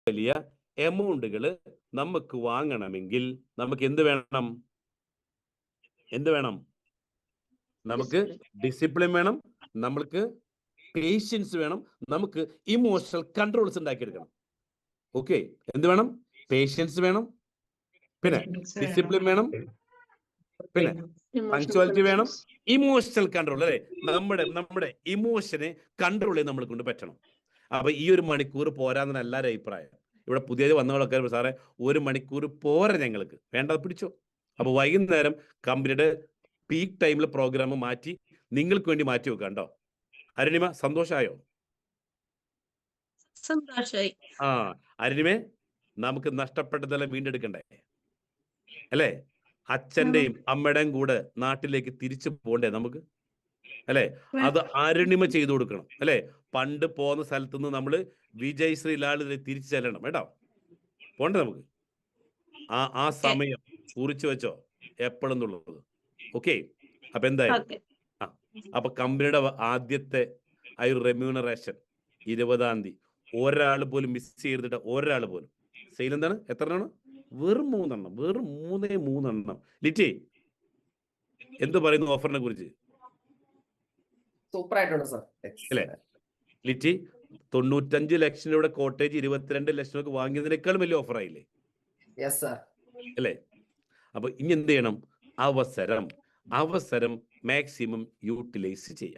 വലിയ എമൗണ്ടുകൾ നമുക്ക് വാങ്ങണമെങ്കിൽ നമുക്ക് എന്ത് വേണം? നമുക്ക് ഡിസിപ്ലിൻ വേണം, നമുക്ക് പേഷ്യൻസ് വേണം, നമുക്ക് ഇമോഷണൽ കൺട്രോൾസ് ഉണ്ടാക്കിയെടുക്കണം. ഓക്കെ, എന്ത് വേണം? പേഷ്യൻസ് വേണം, പിന്നെ ഡിസിപ്ലിൻ വേണം, പിന്നെ പങ്ക്ച്വാലിറ്റി വേണം, ഇമോഷണൽ കൺട്രോൾ. അല്ലെ, നമ്മുടെ ഇമോഷനെ കൺട്രോൾ ചെയ്യാൻ നമ്മളെ കൊണ്ട് പറ്റണം. അപ്പൊ ഈ 1 മണിക്കൂർ പോരാന്നാണ് എല്ലാവരും അഭിപ്രായം. ഇവിടെ പുതിയത് വന്നവളൊക്കെ സാറേ 1 മണിക്കൂർ പോരാ, ഞങ്ങൾക്ക് വേണ്ടത് പിടിച്ചോ. അപ്പൊ വൈകുന്നേരം കമ്പനിയുടെ പീക്ക് ടൈമിൽ പ്രോഗ്രാം മാറ്റി നിങ്ങൾക്ക് വേണ്ടി മാറ്റി വെക്കാം കേട്ടോ. അരുണിമ, സന്തോഷമായോ? സന്തോഷമായി. അരുണിമേ, നമുക്ക് നഷ്ടപ്പെട്ടതെല്ലാം വീണ്ടെടുക്കണ്ടേ? അല്ലേ? അച്ഛന്റെയും അമ്മയുടെയും കൂടെ നാട്ടിലേക്ക് തിരിച്ചു പോകണ്ടേ നമുക്ക്? അല്ലെ? അത് അരുണിമ ചെയ്തു കൊടുക്കണം. അല്ലെ? പണ്ട് പോകുന്ന സ്ഥലത്ത് നിന്ന് നമ്മൾ വിജയശ്രീ ലാൽ തിരിച്ചു ചെല്ലണം കേട്ടോ. പോണ്ടേ നമുക്ക്? ആ സമയം കുറിച്ച് വെച്ചോ എപ്പോഴെന്നുള്ളത്. ഓക്കെ, അപ്പൊ എന്തായാലും അപ്പൊ കമ്പനിയുടെ ആദ്യത്തെ റെമ്യൂണറേഷൻ 20-ാം തീയതി ഒരാൾ പോലും മിസ് ചെയ്തിട്ട്, ഒരാൾ പോലും. സെയിൽ എന്താണ്? എത്ര എണ്ണം? വെറും 3 എണ്ണം. വെറും 3 എണ്ണം. ലിറ്റി, എന്ത് പറയുന്നു ഓഫറിനെ കുറിച്ച്? സൂപ്പർ ആയിട്ടുണ്ട് സർ. അല്ലേ ലിറ്റി? 95 ലക്ഷം രൂപയുടെ കോട്ടേജ് 22 ലക്ഷം രൂപ വാങ്ങിയതിനേക്കാളും വലിയ ഓഫർ ആയില്ലേ? അല്ലേ? അപ്പൊ ഇനി എന്ത് ചെയ്യണം? അവസരം മാക്സിമം യൂട്ടിലൈസ് ചെയ്യാം.